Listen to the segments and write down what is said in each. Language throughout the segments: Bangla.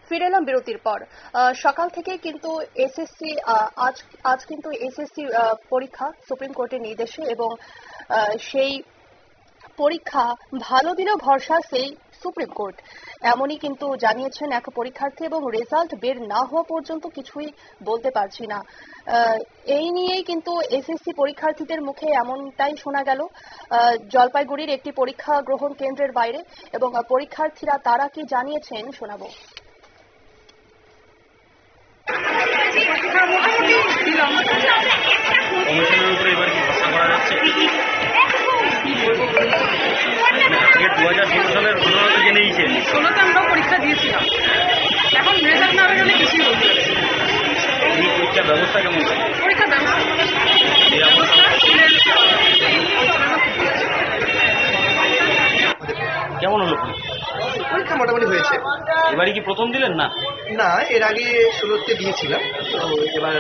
ফিরে এলাম বিরতির পর। সকাল থেকে কিন্তু এসএসসি আজ কিন্তু এসএসসি পরীক্ষা সুপ্রিম কোর্টের নির্দেশে, এবং সেই পরীক্ষা ভালো দিলেও ভরসা সেই সুপ্রিম কোর্ট, এমনই কিন্তু জানিয়েছেন এক পরীক্ষার্থী, এবং রেজাল্ট বের না হওয়া পর্যন্ত কিছুই বলতে পারছি না। এই নিয়েই কিন্তু এসএসসি পরীক্ষার্থীদের মুখে এমনটাই শোনা গেল জলপাইগুড়ির একটি পরীক্ষা গ্রহণ কেন্দ্রের বাইরে, এবং পরীক্ষার্থীরা তারা কি জানিয়েছেন শোনাবো। কমিশনের উপরে এবার কি ভরসা করা যাচ্ছে? 2016 সালের 15তে জেনেইছেন, 16তে আমরাও পরীক্ষা দিয়েছিলাম, এখন রেজাল্ট না বেরোলে কিছুই বলতে পারছি না। এই পরীক্ষার ব্যবস্থা কেমন? পরীক্ষার ব্যবস্থা কেমন হলো? পরীক্ষা মোটামুটি হয়েছে। এবারে কি প্রথম দিলেন? না না, এর আগে 16তে দিয়েছিলাম, তো এবার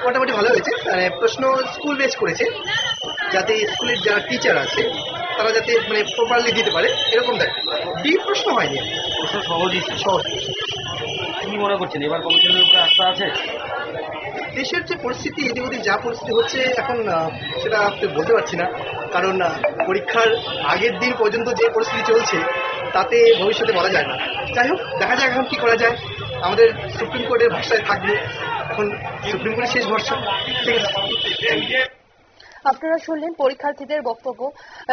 মোটামুটি ভালো হয়েছে। মানে প্রশ্ন স্কুল বেস করেছে, যাতে স্কুলের যারা টিচার আছে তারা যাতে মানে প্রপারলি দিতে পারে এরকম দেয়। প্রশ্ন হয়নি, প্রশ্ন সহজই সহজ। কি মনে করছেন এবার কমিশনের উপরে আস্থা আছে? দেশের যে পরিস্থিতি, এদিক ওদিক যা পরিস্থিতি হচ্ছে এখন সেটা বলতে পারছি না, কারণ পরীক্ষার আগের দিন পর্যন্ত যে পরিস্থিতি চলছে তাতে ভবিষ্যতে বলা যায় না। যাই হোক, দেখা যাক এখন কি করা যায়। আমাদের সুপ্রিম কোর্টের ভরসায় থাকবে, এখন সুপ্রিম কোর্টের শেষ ভরসা। ঠিক আছে। আপনারা শুনলেন পরীক্ষার্থীদের বক্তব্য,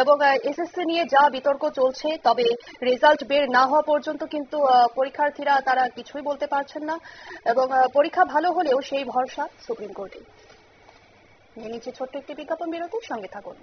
এবং এসএসসি নিয়ে যা বিতর্ক চলছে, তবে রেজাল্ট বের না হওয়া পর্যন্ত কিন্তু পরীক্ষার্থীরা তারা কিছুই বলতে পারছেন না, এবং পরীক্ষা ভালো হলেও সেই ভরসা সুপ্রিম কোর্টে। নিয়ে নিচ্ছে ছোট্ট একটি বিজ্ঞাপন বিরতি, সঙ্গে থাকুন।